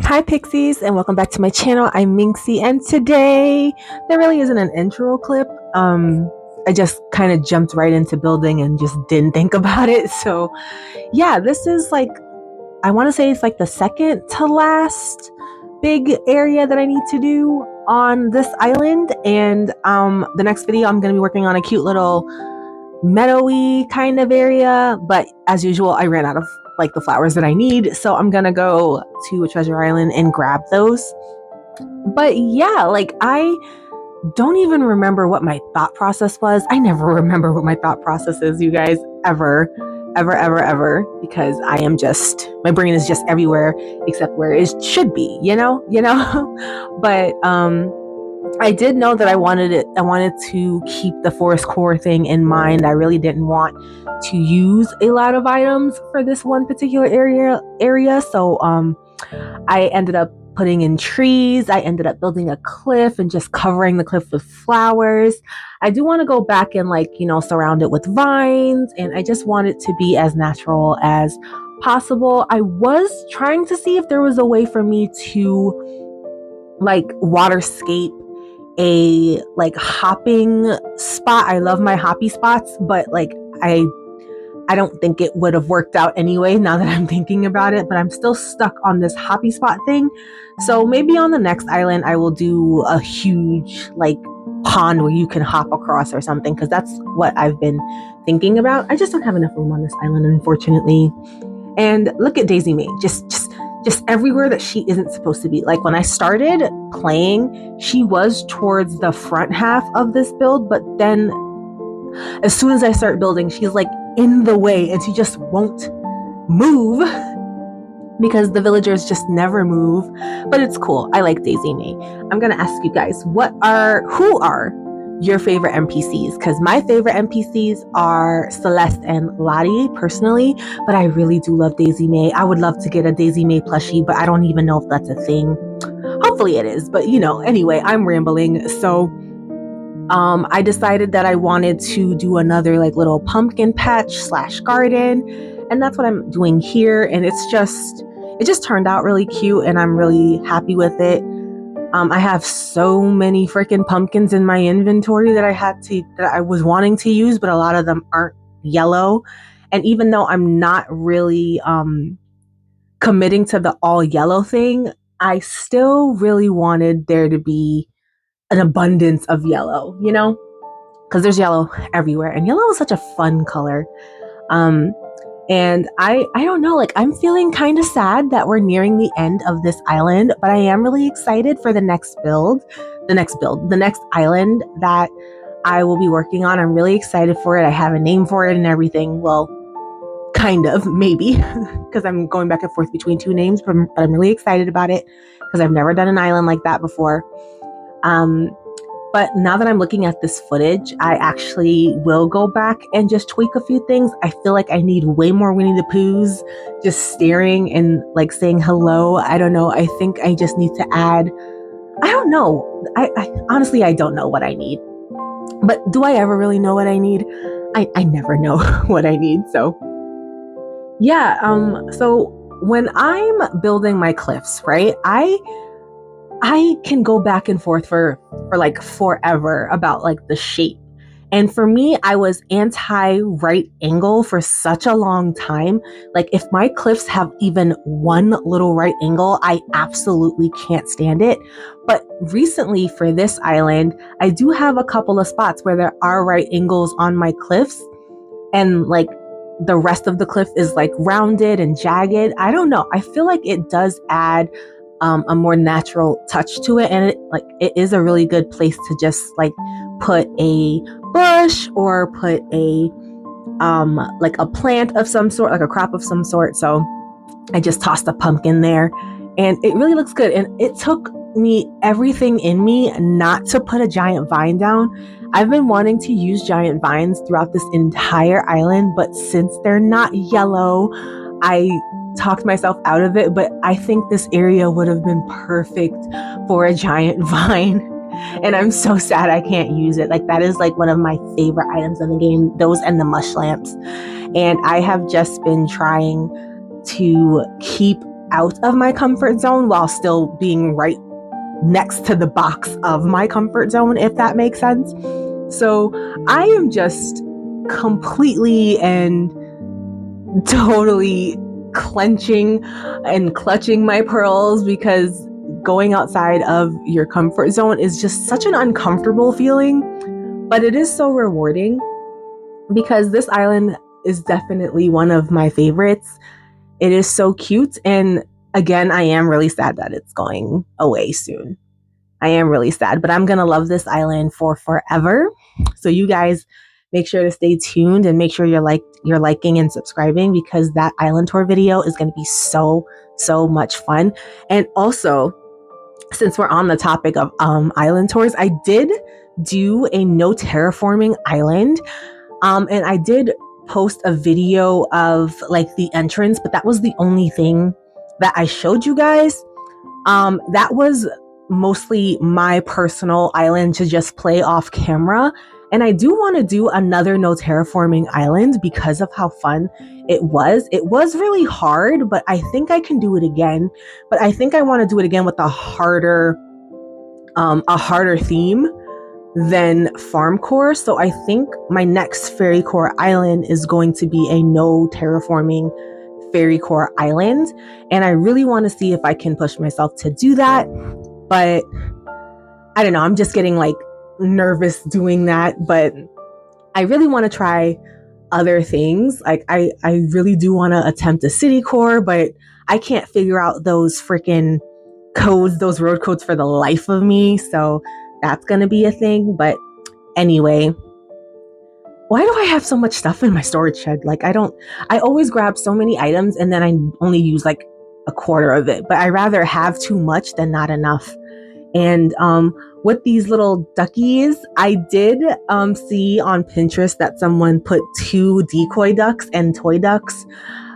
Hi Pixies and welcome back to my channel. I'm Minxie and today there really isn't an intro clip. I just kind of jumped right into building and just didn't think about it. So yeah, this is like, I want to say it's like the second to last big area that I need to do on this island. And the next video I'm going to be working on a cute little meadowy kind of area, but as usual I ran out of like the flowers that I need, so I'm gonna go to a treasure island and grab those. But yeah, like I don't even remember what my thought process was. I never remember what my thought process is, you guys, ever, because I am just, my brain is just everywhere except where it should be, you know. But I did know that I wanted to keep the forest core thing in mind. I really didn't want to use a lot of items for this one particular area. So I ended up putting in trees. I ended up building a cliff and just covering the cliff with flowers. I do want to go back and surround it with vines, and I just want it to be as natural as possible. I was trying to see if there was a way for me to waterscape a hopping spot. I love my hoppy spots, but I don't think it would have worked out anyway now that I'm thinking about it, but I'm still stuck on this hoppy spot thing. So maybe on the next island I will do a huge pond where you can hop across or something, because that's what I've been thinking about. I just don't have enough room on this island, unfortunately. And look at Daisy May, just everywhere that she isn't supposed to be. Like when I started playing, she was towards the front half of this build, but then as soon as I start building, she's like in the way and she just won't move because the villagers just never move. But it's cool. I like Daisy May. I'm gonna ask you guys, who are your favorite NPCs? Because my favorite NPCs are Celeste and Lottie personally, but I really do love Daisy May. I would love to get a Daisy May plushie, but I don't even know if that's a thing. Hopefully it is, but anyway, I'm rambling. So I decided that I wanted to do another little pumpkin patch / garden, and that's what I'm doing here. And it just turned out really cute, and I'm really happy with it. I have so many freaking pumpkins in my inventory that I was wanting to use, but a lot of them aren't yellow. And even though I'm not really committing to the all yellow thing, I still really wanted there to be an abundance of yellow, because there's yellow everywhere, and yellow is such a fun color. And I don't know, I'm feeling kind of sad that we're nearing the end of this island, but I am really excited for the next island that I will be working on. I'm really excited for it. I have a name for it and everything. Well, kind of, maybe, because I'm going back and forth between two names, but I'm really excited about it because I've never done an island like that before. But now that I'm looking at this footage, I actually will go back and just tweak a few things. I feel like I need way more Winnie the Poohs just staring and saying hello. I don't know. I think I just need to add, I don't know. I honestly, I don't know what I need. But do I ever really know what I need? I never know what I need. So yeah. So when I'm building my cliffs, right, I can go back and forth for forever about the shape. And for me, I was anti right angle for such a long time. If my cliffs have even one little right angle, I absolutely can't stand it. But recently for this island, I do have a couple of spots where there are right angles on my cliffs, and the rest of the cliff is rounded and jagged. I don't know. I feel like it does add a more natural touch to it, and it is a really good place to just put a bush or put a plant of some sort, a crop of some sort. So I just tossed a pumpkin there, and it really looks good. And it took me everything in me not to put a giant vine down. I've been wanting to use giant vines throughout this entire island, but since they're not yellow, I talked myself out of it. But I think this area would have been perfect for a giant vine, and I'm so sad I can't use it. That is one of my favorite items in the game, those and the mush lamps. And I have just been trying to keep out of my comfort zone while still being right next to the box of my comfort zone, if that makes sense. So I am just completely and totally clenching and clutching my pearls, because going outside of your comfort zone is just such an uncomfortable feeling, but it is so rewarding, because this island is definitely one of my favorites. It is so cute, and again, I am really sad that it's going away soon. I am really sad, but I'm going to love this island for forever. So you guys make sure to stay tuned and make sure you're liking and subscribing, because that island tour video is going to be so much fun. And also, since we're on the topic of island tours, I did do a no terraforming island. And I did post a video of like the entrance, but that was the only thing that I showed you guys. That was mostly my personal island to just play off camera. And I do want to do another no terraforming island because of how fun it was. It was really hard, but I think I can do it again. But I think I want to do it again with a harder theme than farm core. So I think my next fairy core island is going to be a no terraforming fairy core island, and I really want to see if I can push myself to do that. But I don't know, I'm just getting like nervous doing that. But I really want to try other things. Like I really do want to attempt a city core, but I can't figure out those freaking codes, those road codes, for the life of me. So that's going to be a thing. But anyway, why do I have so much stuff in my storage shed? Like I always grab so many items and then I only use like a quarter of it, but I rather have too much than not enough. And with these little duckies, I did see on Pinterest that someone put 2 decoy ducks and toy ducks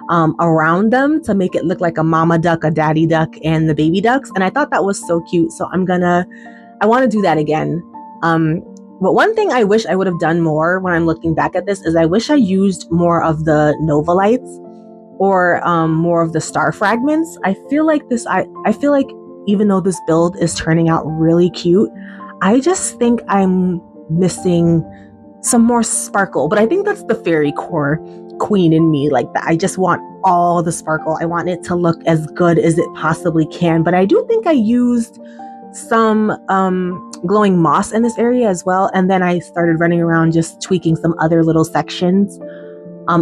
around them to make it look like a mama duck, a daddy duck, and the baby ducks. And I thought that was so cute. So I want to do that again. But one thing I wish I would have done more when I'm looking back at this is I wish I used more of the Nova lights, or more of the star fragments. I feel like even though this build is turning out really cute, I just think I'm missing some more sparkle. But I think that's the fairy core queen in me. Like that, I just want all the sparkle. I want it to look as good as it possibly can. But I do think I used some glowing moss in this area as well, and then I started running around just tweaking some other little sections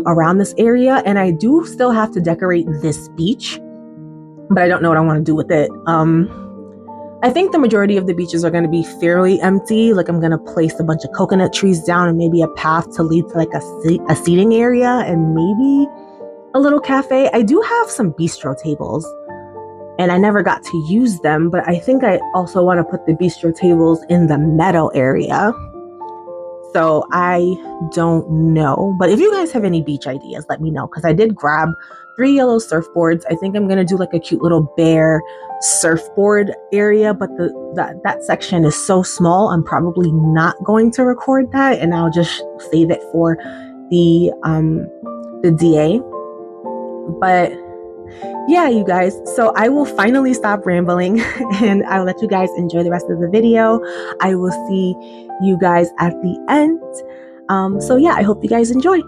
around this area. And I do still have to decorate this beach, but I don't know what I want to do with it. I think the majority of the beaches are going to be fairly empty. Like I'm going to place a bunch of coconut trees down and maybe a path to lead to like a seating area and maybe a little cafe. I do have some bistro tables and I never got to use them, but I think I also want to put the bistro tables in the meadow area. So I don't know. But if you guys have any beach ideas, let me know, because I did grab 3 yellow surfboards. I think I'm going to do like a cute little bear surfboard area, but that section is so small, I'm probably not going to record that, and I'll just save it for the DA. But yeah, you guys, so I will finally stop rambling and I'll let you guys enjoy the rest of the video. I will see you guys at the end. So yeah, I hope you guys enjoy.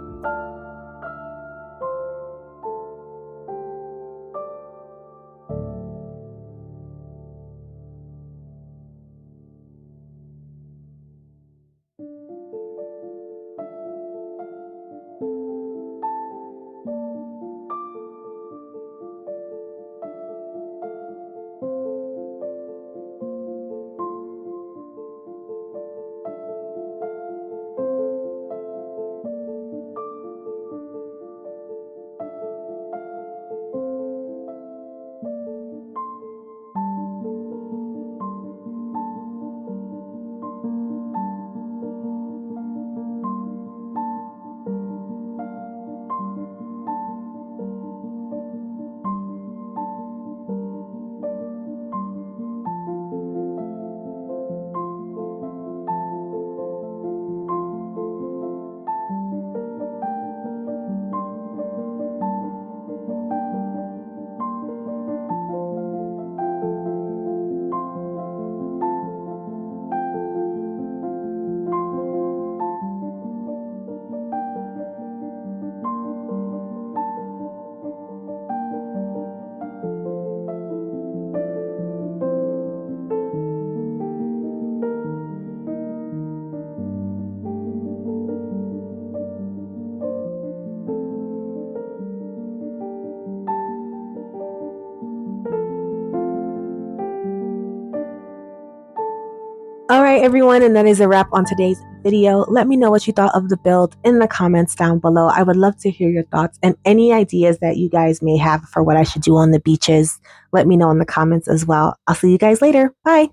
All right, everyone, and that is a wrap on today's video. Let me know what you thought of the build in the comments down below. I would love to hear your thoughts and any ideas that you guys may have for what I should do on the beaches. Let me know in the comments as well. I'll see you guys later. Bye.